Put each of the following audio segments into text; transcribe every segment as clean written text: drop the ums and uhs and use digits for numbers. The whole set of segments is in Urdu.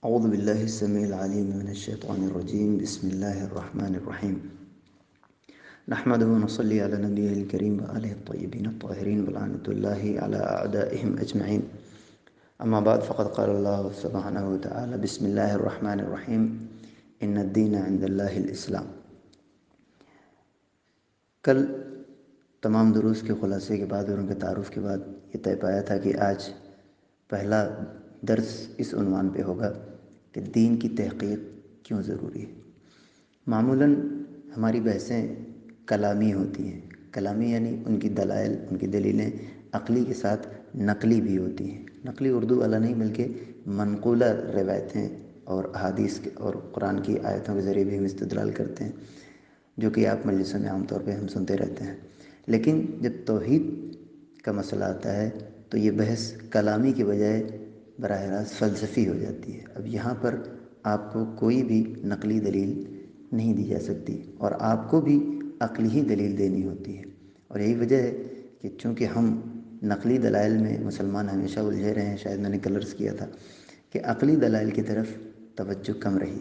اعوذ باللہ السمیع العلیم من الشیطان الرجیم بسم اللہ الرحمن الرحیم نحمده ونصلي على نبیہ الکریم وآلہ الطیبین الطاہرین ولعنۃ اللہ علی اعدائہم اجمعین اما بعد فقد قال اللہ سبحانہ وتعالی بسم اللہ الرحمن الرحیم ان الدین عند اللہ الاسلام۔ کل تمام دروس کے خلاصے کے بعد اور ان کے تعارف کے بعد یہ طے پایا تھا کہ آج پہلا درس اس عنوان پہ ہوگا کہ دین کی تحقیق کیوں ضروری ہے۔ معمولاً ہماری بحثیں کلامی ہوتی ہیں، کلامی یعنی ان کی دلائل، ان کی دلیلیں عقلی کے ساتھ نقلی بھی ہوتی ہیں۔ نقلی اردو والا نہیں بلکہ منقولہ روایتیں اور احادیث اور قرآن کی آیتوں کے ذریعے بھی ہم استدلال کرتے ہیں، جو کہ آپ مجلسوں میں عام طور پہ ہم سنتے رہتے ہیں۔ لیکن جب توحید کا مسئلہ آتا ہے تو یہ بحث کلامی کے بجائے براہ راست فلسفی ہو جاتی ہے۔ اب یہاں پر آپ کو کوئی بھی نقلی دلیل نہیں دی جا سکتی اور آپ کو بھی عقلی ہی دلیل دینی ہوتی ہے، اور یہی وجہ ہے کہ چونکہ ہم نقلی دلائل میں مسلمان ہمیشہ الجھے رہے ہیں، شاید میں نے کل عرض کیا تھا کہ عقلی دلائل کی طرف توجہ کم رہی،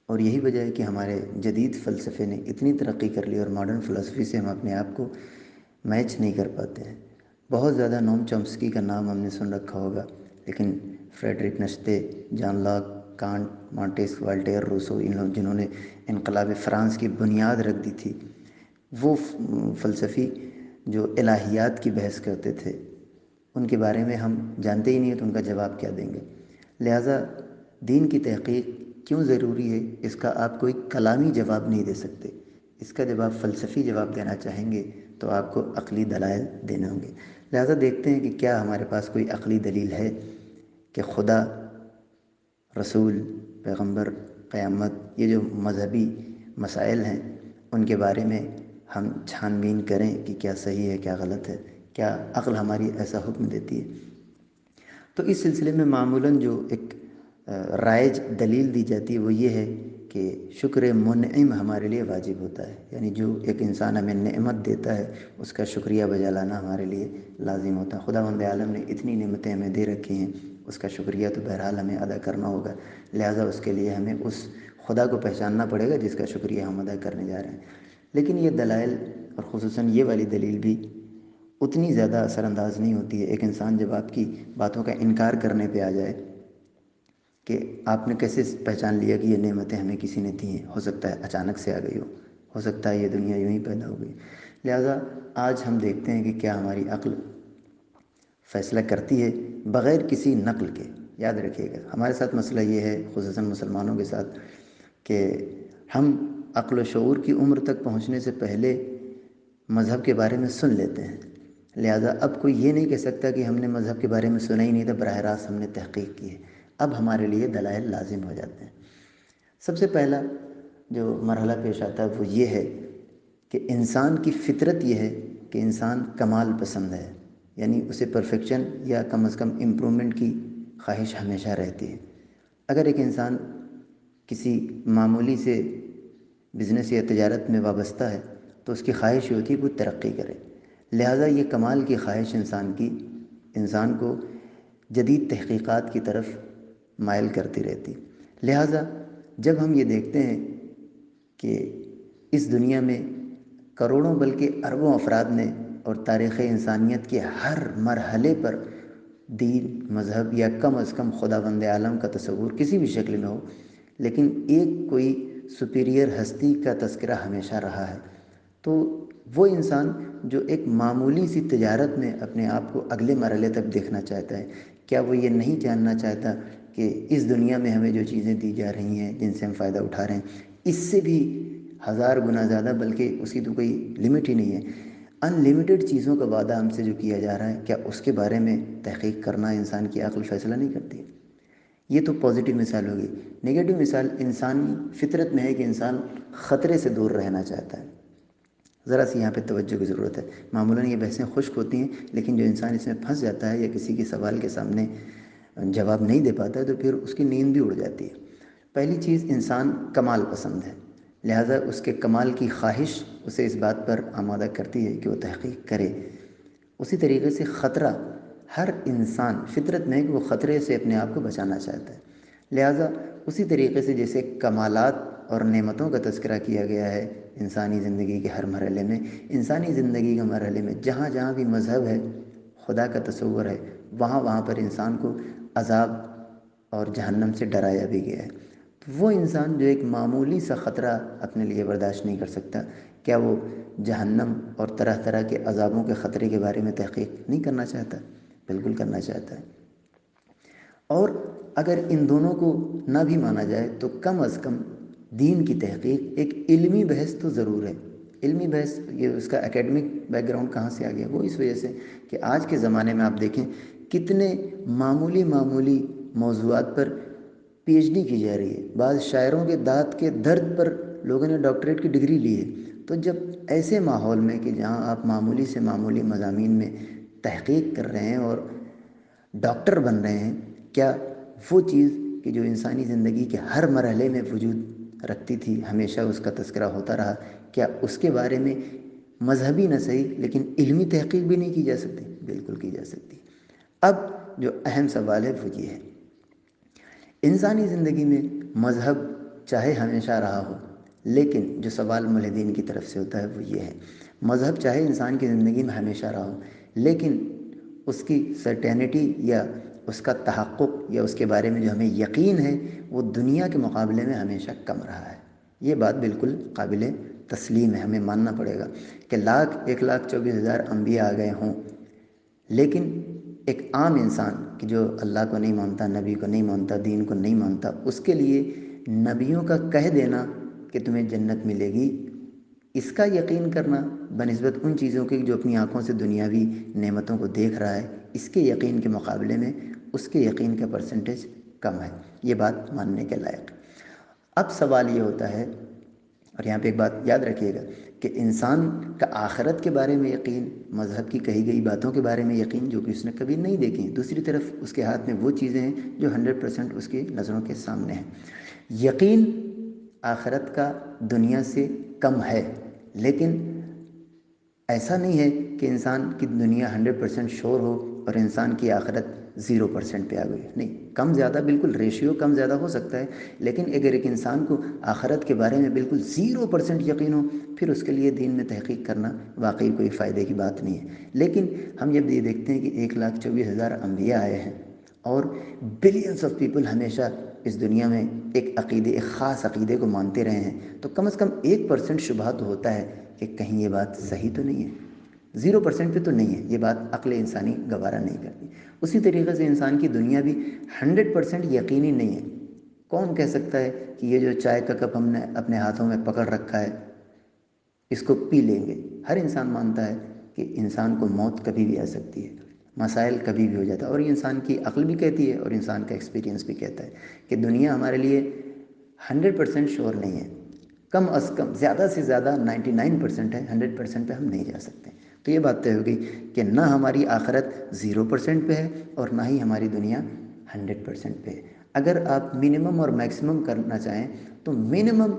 اور یہی وجہ ہے کہ ہمارے جدید فلسفے نے اتنی ترقی کر لی اور ماڈرن فلسفی سے ہم اپنے آپ کو میچ نہیں کر پاتے ہیں۔ بہت زیادہ نوم چومسکی کا نام ہم نے سن رکھا ہوگا، لیکن Friedrich Nietzsche, John Locke, Kant, Montesquieu, Voltaire, Rousseau, ان لوگ جنہوں نے انقلاب فرانس کی بنیاد رکھ دی تھی، وہ فلسفی جو الہیات کی بحث کرتے تھے، ان کے بارے میں ہم جانتے ہی نہیں ہیں تو ان کا جواب کیا دیں گے۔ لہٰذا دین کی تحقیق کیوں ضروری ہے، اس کا آپ کوئی کلامی جواب نہیں دے سکتے۔ اس کا جب آپ فلسفی جواب دینا چاہیں گے تو آپ کو عقلی دلائل دینے ہوں گے۔ لہٰذا دیکھتے ہیں کہ کیا ہمارے پاس کوئی عقلی دلیل ہے کہ خدا، رسول، پیغمبر، قیامت، یہ جو مذہبی مسائل ہیں ان کے بارے میں ہم چھان بین کریں کہ کیا صحیح ہے، کیا غلط ہے، کیا عقل ہماری ایسا حکم دیتی ہے۔ تو اس سلسلے میں معمولاً جو ایک رائج دلیل دی جاتی ہے وہ یہ ہے کہ شکر منعم ہمارے لیے واجب ہوتا ہے، یعنی جو ایک انسان ہمیں نعمت دیتا ہے اس کا شکریہ بجا لانا ہمارے لیے لازم ہوتا ہے۔ خداوند عالم نے اتنی نعمتیں ہمیں دے رکھی ہیں، اس کا شکریہ تو بہرحال ہمیں ادا کرنا ہوگا، لہٰذا اس کے لیے ہمیں اس خدا کو پہچاننا پڑے گا جس کا شکریہ ہم ادا کرنے جا رہے ہیں۔ لیکن یہ دلائل اور خصوصاً یہ والی دلیل بھی اتنی زیادہ اثر انداز نہیں ہوتی ہے۔ ایک انسان جب آپ کی باتوں کا انکار کرنے پہ آ جائے کہ آپ نے کیسے پہچان لیا کہ یہ نعمتیں ہمیں کسی نے دی ہیں، ہو سکتا ہے اچانک سے آ گئی ہو سکتا ہے یہ دنیا یوں ہی پیدا ہو گئی۔ لہٰذا آج ہم دیکھتے ہیں کہ کیا ہماری عقل فیصلہ کرتی ہے بغیر کسی نقل کے۔ یاد رکھیے گا ہمارے ساتھ مسئلہ یہ ہے، خصوصاً مسلمانوں کے ساتھ، کہ ہم عقل و شعور کی عمر تک پہنچنے سے پہلے مذہب کے بارے میں سن لیتے ہیں۔ لہٰذا اب کوئی یہ نہیں کہہ سکتا کہ ہم نے مذہب کے بارے میں سنا ہی نہیں تھا، براہ راست ہم نے تحقیق کی ہے۔ اب ہمارے لیے دلائل لازم ہو جاتے ہیں۔ سب سے پہلا جو مرحلہ پیش آتا ہے وہ یہ ہے کہ انسان کی فطرت یہ ہے کہ انسان کمال پسند ہے، یعنی اسے پرفیکشن یا کم از کم امپرومنٹ کی خواہش ہمیشہ رہتی ہے۔ اگر ایک انسان کسی معمولی سے بزنس یا تجارت میں وابستہ ہے تو اس کی خواہش یہ ہوتی ہے کہ وہ ترقی کرے، لہٰذا یہ کمال کی خواہش انسان کو جدید تحقیقات کی طرف مائل کرتی رہتی۔ لہٰذا جب ہم یہ دیکھتے ہیں کہ اس دنیا میں کروڑوں بلکہ اربوں افراد نے اور تاریخ انسانیت کے ہر مرحلے پر دین، مذہب یا کم از کم خداوند عالم کا تصور کسی بھی شکل میں ہو، لیکن ایک کوئی سپیریئر ہستی کا تذکرہ ہمیشہ رہا ہے، تو وہ انسان جو ایک معمولی سی تجارت میں اپنے آپ کو اگلے مرحلے تک دیکھنا چاہتا ہے، کیا وہ یہ نہیں جاننا چاہتا کہ اس دنیا میں ہمیں جو چیزیں دی جا رہی ہیں، جن سے ہم فائدہ اٹھا رہے ہیں، اس سے بھی ہزار گنا زیادہ، بلکہ اس کی تو کوئی لمٹ ہی نہیں ہے، ان لمیٹڈ چیزوں کا وعدہ ہم سے جو کیا جا رہا ہے، کیا اس کے بارے میں تحقیق کرنا انسان کی عقل فیصلہ نہیں کرتی؟ یہ تو پازیٹیو مثال ہوگی۔ نگیٹو مثال انسانی فطرت میں ہے کہ انسان خطرے سے دور رہنا چاہتا ہے۔ ذرا سی یہاں پہ توجہ کی ضرورت ہے۔ معمولاً یہ بحثیں خشک ہوتی ہیں، لیکن جو انسان اس میں پھنس جاتا ہے یا کسی کے سوال کے سامنے جواب نہیں دے پاتا ہے تو پھر اس کی نیند بھی اڑ جاتی ہے۔ پہلی چیز، انسان کمال پسند ہے، لہٰذا اس کے کمال کی خواہش اسے اس بات پر آمادہ کرتی ہے کہ وہ تحقیق کرے۔ اسی طریقے سے خطرہ، ہر انسان فطرت میں ہے کہ وہ خطرے سے اپنے آپ کو بچانا چاہتا ہے۔ لہٰذا اسی طریقے سے جیسے کمالات اور نعمتوں کا تذکرہ کیا گیا ہے انسانی زندگی کے ہر مرحلے میں، انسانی زندگی کے مرحلے میں جہاں جہاں بھی مذہب ہے، خدا کا تصور ہے، وہاں وہاں پر انسان کو عذاب اور جہنم سے ڈرایا بھی گیا ہے۔ تو وہ انسان جو ایک معمولی سا خطرہ اپنے لیے برداشت نہیں کر سکتا، کیا وہ جہنم اور طرح طرح کے عذابوں کے خطرے کے بارے میں تحقیق نہیں کرنا چاہتا؟ بالکل کرنا چاہتا ہے۔ اور اگر ان دونوں کو نہ بھی مانا جائے تو کم از کم دین کی تحقیق ایک علمی بحث تو ضرور ہے۔ علمی بحث، یہ اس کا اکیڈمک بیک گراؤنڈ کہاں سے آ گیا؟ وہ اس وجہ سے کہ آج کے زمانے میں آپ دیکھیں کتنے معمولی معمولی موضوعات پر پی ایچ ڈی کی جا رہی ہے۔ بعض شاعروں کے دانت کے درد پر لوگوں نے ڈاکٹریٹ کی ڈگری لی ہے۔ تو جب ایسے ماحول میں کہ جہاں آپ معمولی سے معمولی مضامین میں تحقیق کر رہے ہیں اور ڈاکٹر بن رہے ہیں، کیا وہ چیز کہ جو انسانی زندگی کے ہر مرحلے میں وجود رکھتی تھی، ہمیشہ اس کا تذکرہ ہوتا رہا، کیا اس کے بارے میں مذہبی نہ صحیح لیکن علمی تحقیق بھی نہیں کی جا سکتی؟ بالکل کی جا سکتی۔ اب جو اہم سوال ہے وہ یہ ہے، انسانی زندگی میں مذہب چاہے ہمیشہ رہا ہو، لیکن جو سوال ملحدین کی طرف سے ہوتا ہے وہ یہ ہے، مذہب چاہے انسان کی زندگی میں ہمیشہ رہا ہو، لیکن اس کی سرٹینٹی یا اس کا تحقق یا اس کے بارے میں جو ہمیں یقین ہے وہ دنیا کے مقابلے میں ہمیشہ کم رہا ہے۔ یہ بات بالکل قابل تسلیم ہے، ہمیں ماننا پڑے گا کہ 1,24,000 انبیاء آ گئے ہوں، لیکن ایک عام انسان کہ جو اللہ کو نہیں مانتا، نبی کو نہیں مانتا، دین کو نہیں مانتا، اس کے لیے نبیوں کا کہہ دینا کہ تمہیں جنت ملے گی، اس کا یقین کرنا بنسبت ان چیزوں کے جو اپنی آنکھوں سے دنیاوی نعمتوں کو دیکھ رہا ہے، اس کے یقین کے مقابلے میں اس کے یقین کا پرسنٹیج کم ہے۔ یہ بات ماننے کے لائق۔ اب سوال یہ ہوتا ہے، اور یہاں پہ ایک بات یاد رکھیے گا کہ انسان کا آخرت کے بارے میں یقین، مذہب کی کہی گئی باتوں کے بارے میں یقین جو کہ اس نے کبھی نہیں دیکھی، دوسری طرف اس کے ہاتھ میں وہ چیزیں ہیں جو 100% اس کی نظروں کے سامنے ہیں۔ یقین آخرت کا دنیا سے کم ہے، لیکن ایسا نہیں ہے کہ انسان کی دنیا 100% شور ہو اور انسان کی آخرت 0% پہ آ گئی، نہیں، کم زیادہ بالکل ریشیو کم زیادہ ہو سکتا ہے، لیکن اگر ایک انسان کو آخرت کے بارے میں بالکل 0% یقین ہو، پھر اس کے لیے دین میں تحقیق کرنا واقعی کوئی فائدے کی بات نہیں ہے۔ لیکن ہم جب یہ دیکھتے ہیں کہ 1,24,000 انبیاء آئے ہیں اور بلینس آف پیپل ہمیشہ اس دنیا میں ایک خاص عقیدے کو مانتے رہے ہیں، تو کم از کم 1% شبہ تو ہوتا ہے کہ کہیں یہ بات صحیح تو نہیں ہے، 0% پہ تو نہیں ہے، یہ بات عقل انسانی گوارا نہیں کرتی۔ اسی طریقے سے انسان کی دنیا بھی 100% یقینی نہیں ہے۔ کون کہہ سکتا ہے کہ یہ جو چائے کا کپ ہم نے اپنے ہاتھوں میں پکڑ رکھا ہے اس کو پی لیں گے؟ ہر انسان مانتا ہے کہ انسان کو موت کبھی بھی آ سکتی ہے، مسائل کبھی بھی ہو جاتا ہے، اور یہ انسان کی عقل بھی کہتی ہے اور انسان کا ایکسپیرینس بھی کہتا ہے کہ دنیا ہمارے لیے 100% شور نہیں ہے، کم از کم زیادہ سے زیادہ 99% ہے، 100% پہ ہم نہیں جا سکتے۔ تو یہ بات طے ہو گئی کہ نہ ہماری آخرت 0% پہ ہے اور نہ ہی ہماری دنیا 100% پہ ہے۔ اگر آپ منیمم اور میکسیمم کرنا چاہیں تو منیمم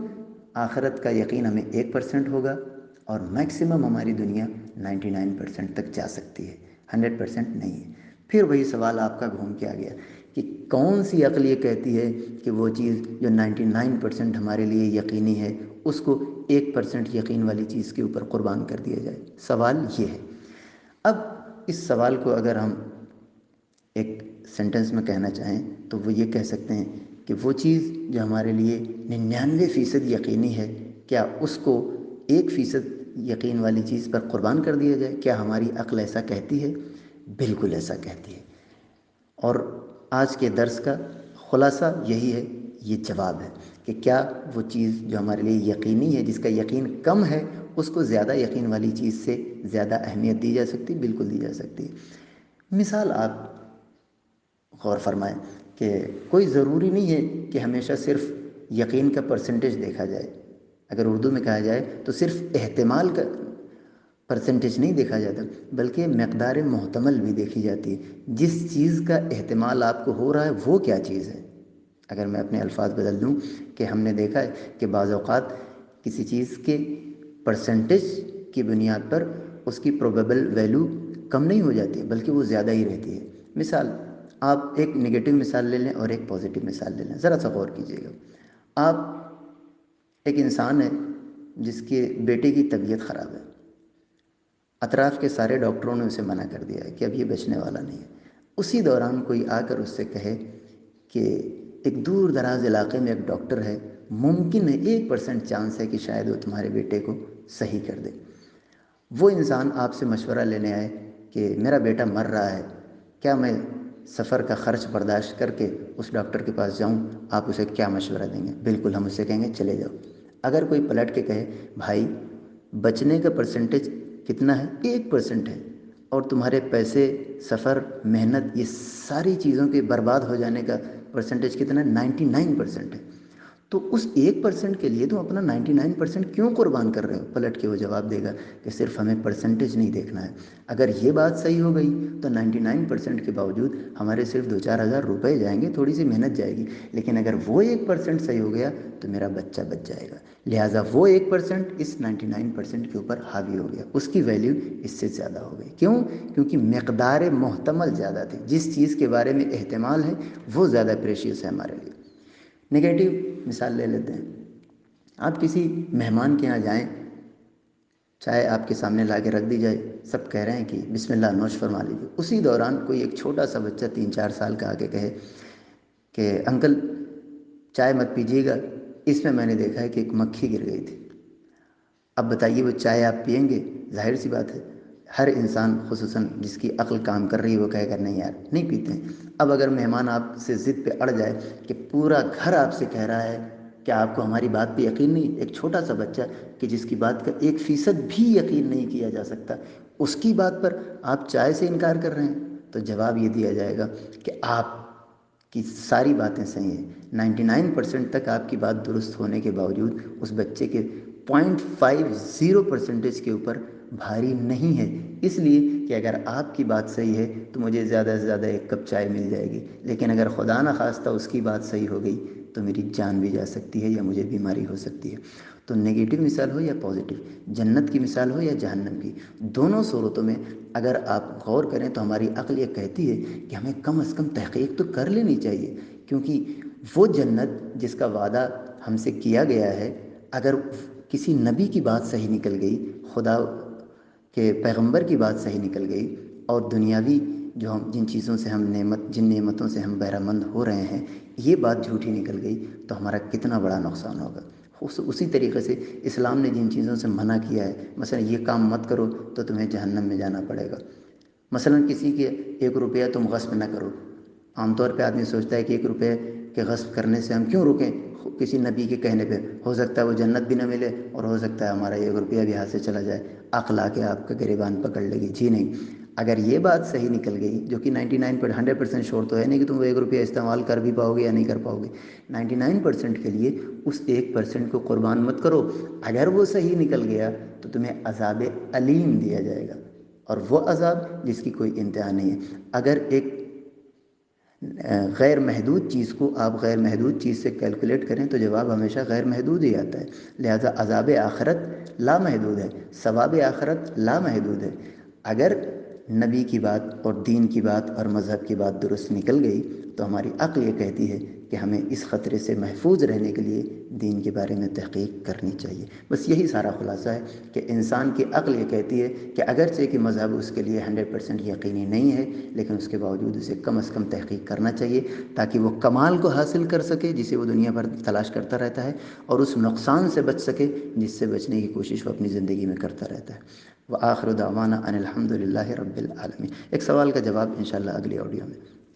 آخرت کا یقین ہمیں 1% ہوگا اور میکسیمم ہماری دنیا 99% تک جا سکتی ہے، 100% نہیں ہے۔ پھر وہی سوال آپ کا گھوم کے آ گیا کہ کون سی عقل یہ کہتی ہے کہ وہ چیز جو 99% ہمارے لیے یقینی ہے اس کو 1% یقین والی چیز کے اوپر قربان کر دیا جائے؟ سوال یہ ہے۔ اب اس سوال کو اگر ہم ایک سینٹنس میں کہنا چاہیں تو وہ یہ کہہ سکتے ہیں کہ وہ چیز جو ہمارے لیے 99% یقینی ہے، کیا اس کو 1% یقین والی چیز پر قربان کر دیا جائے؟ کیا ہماری عقل ایسا کہتی ہے؟ بالکل ایسا کہتی ہے۔ اور آج کے درس کا خلاصہ یہی ہے، یہ جواب ہے کہ کیا وہ چیز جو ہمارے لیے یقینی ہے، جس کا یقین کم ہے، اس کو زیادہ یقین والی چیز سے زیادہ اہمیت دی جا سکتی؟ بالکل دی جا سکتی ہے۔ مثال آپ غور فرمائیں کہ کوئی ضروری نہیں ہے کہ ہمیشہ صرف یقین کا پرسنٹیج دیکھا جائے۔ اگر اردو میں کہا جائے تو صرف احتمال کا پرسنٹیج نہیں دیکھا جاتا، بلکہ مقدار محتمل بھی دیکھی جاتی ہے۔ جس چیز کا احتمال آپ کو ہو رہا ہے وہ کیا چیز ہے؟ اگر میں اپنے الفاظ بدل دوں کہ ہم نے دیکھا ہے کہ بعض اوقات کسی چیز کے پرسنٹیج کی بنیاد پر اس کی پروبیبل ویلیو کم نہیں ہو جاتی ہے بلکہ وہ زیادہ ہی رہتی ہے۔ مثال آپ ایک نگیٹو مثال لے لیں اور ایک پازیٹیو مثال لے لیں، ذرا سا غور کیجیے گا۔ آپ ایک انسان ہے جس کے بیٹے کی طبیعت خراب ہے، اطراف کے سارے ڈاکٹروں نے اسے منع کر دیا ہے کہ اب یہ بچنے والا نہیں ہے۔ اسی دوران کوئی آ کر اس سے کہے کہ ایک دور دراز علاقے میں ایک ڈاکٹر ہے، ممکن ہے 1% چانس ہے کہ شاید وہ تمہارے بیٹے کو صحیح کر دے۔ وہ انسان آپ سے مشورہ لینے آئے کہ میرا بیٹا مر رہا ہے، کیا میں سفر کا خرچ برداشت کر کے اس ڈاکٹر کے پاس جاؤں؟ آپ اسے کیا مشورہ دیں گے؟ بالکل ہم اسے کہیں گے چلے جاؤ۔ اگر کوئی پلٹ کے کہے بھائی بچنے کا پرسنٹیج کتنا ہے؟ 1% ہے، اور تمہارے پیسے، سفر، محنت، یہ ساری چیزوں کے برباد ہو جانے کا پرسنٹیج کتنا ہے؟ 99% ہے۔ تو اس 1% کے لیے تم اپنا 99% کیوں قربان کر رہے ہو؟ پلٹ کے وہ جواب دے گا کہ صرف ہمیں پرسنٹیج نہیں دیکھنا ہے، اگر یہ بات صحیح ہو گئی تو 99% کے باوجود ہمارے صرف 2-4 ہزار روپے جائیں گے، تھوڑی سی محنت جائے گی، لیکن اگر وہ 1% صحیح ہو گیا تو میرا بچہ بچ جائے گا، لہٰذا وہ 1% اس 99% کے اوپر حاوی ہو گیا، اس کی ویلیو اس سے زیادہ ہو گئی۔ کیوں؟ کیونکہ مقدار محتمل زیادہ تھی، جس چیز کے بارے میں احتمال ہے وہ زیادہ پریشیس ہے ہمارے لیے۔ نگیٹو مثال لے لیتے ہیں، آپ کسی مہمان کے یہاں جائیں، چائے آپ کے سامنے لا کے رکھ دی جائے، سب کہہ رہے ہیں کہ بسم اللہ نوش فرما لیجیے، اسی دوران کوئی ایک چھوٹا سا بچہ 3-4 سال کا آ کے کہے کہ انکل چائے مت پیجیے گا، اس میں نے دیکھا ہے کہ ایک مکھی گر گئی تھی۔ اب بتائیے وہ چائے آپ پئیں گے؟ ظاہر سی بات ہے ہر انسان، خصوصاً جس کی عقل کام کر رہی ہے، وہ کہے گا نہیں یار نہیں پیتے ہیں۔ اب اگر مہمان آپ سے ضد پہ اڑ جائے کہ پورا گھر آپ سے کہہ رہا ہے کہ آپ کو ہماری بات پہ یقین نہیں، ایک چھوٹا سا بچہ کہ جس کی بات کا 1% بھی یقین نہیں کیا جا سکتا، اس کی بات پر آپ چائے سے انکار کر رہے ہیں، تو جواب یہ دیا جائے گا کہ آپ کی ساری باتیں صحیح ہیں، 99% تک آپ کی بات درست ہونے کے باوجود اس بچے کے 0.50% کے اوپر بھاری نہیں ہے، اس لیے کہ اگر آپ کی بات صحیح ہے تو مجھے زیادہ سے زیادہ 1 کپ چائے مل جائے گی، لیکن اگر خدا نخواستہ اس کی بات صحیح ہو گئی تو میری جان بھی جا سکتی ہے یا مجھے بیماری ہو سکتی ہے۔ تو نگیٹو مثال ہو یا پازیٹیو، جنت کی مثال ہو یا جہنم کی، دونوں صورتوں میں اگر آپ غور کریں تو ہماری عقل یہ کہتی ہے کہ ہمیں کم از کم تحقیق تو کر لینی چاہیے، کیونکہ وہ جنت جس کا وعدہ ہم سے کیا گیا ہے، اگر کسی نبی کی بات صحیح نکل گئی، خدا کے پیغمبر کی بات صحیح نکل گئی، اور دنیاوی جو ہم جن چیزوں سے ہم جن نعمتوں سے ہم بہرہ مند ہو رہے ہیں، یہ بات جھوٹی نکل گئی تو ہمارا کتنا بڑا نقصان ہوگا۔ اسی طریقے سے اسلام نے جن چیزوں سے منع کیا ہے، مثلا یہ کام مت کرو تو تمہیں جہنم میں جانا پڑے گا، مثلا کسی کے 1 روپیہ تم غصب نہ کرو۔ عام طور پہ آدمی سوچتا ہے کہ 1 روپے کے غصب کرنے سے ہم کیوں رکیں، کسی نبی کے کہنے پہ ہو سکتا ہے وہ جنت بھی نہ ملے اور ہو سکتا ہے ہمارا 1 روپیہ بھی ہاتھ سے چلا جائے، عقل آ کے آپ کا گریبان پکڑ لے گی۔ جی نہیں، اگر یہ بات صحیح نکل گئی، جو کہ 100% شور تو ہے نہیں کہ تم وہ 1 روپیہ استعمال کر بھی پاؤ گے یا نہیں کر پاؤ گے، 99% کے لیے اس 1% کو قربان مت کرو، اگر وہ صحیح نکل گیا تو تمہیں عذاب علیم دیا جائے گا، اور وہ عذاب جس کی کوئی انتہا نہیں ہے۔ اگر ایک غیر محدود چیز کو آپ غیر محدود چیز سے کیلکولیٹ کریں تو جواب ہمیشہ غیر محدود ہی آتا ہے، لہٰذا عذاب آخرت لامحدود ہے، ثواب آخرت لامحدود ہے۔ اگر نبی کی بات اور دین کی بات اور مذہب کی بات درست نکل گئی تو ہماری عقل یہ کہتی ہے کہ ہمیں اس خطرے سے محفوظ رہنے کے لیے دین کے بارے میں تحقیق کرنی چاہیے۔ بس یہی سارا خلاصہ ہے کہ انسان کی عقل یہ کہتی ہے کہ اگرچہ کہ مذہب اس کے لیے 100% یقینی نہیں ہے، لیکن اس کے باوجود اسے کم از کم تحقیق کرنا چاہیے تاکہ وہ کمال کو حاصل کر سکے جسے وہ دنیا بھر تلاش کرتا رہتا ہے، اور اس نقصان سے بچ سکے جس سے بچنے کی کوشش وہ اپنی زندگی میں کرتا رہتا ہے۔ وآخر دعوانا ان الحمد للہ رب العالمین۔ ایک سوال کا جواب انشاءاللہ اگلی آڈیو میں۔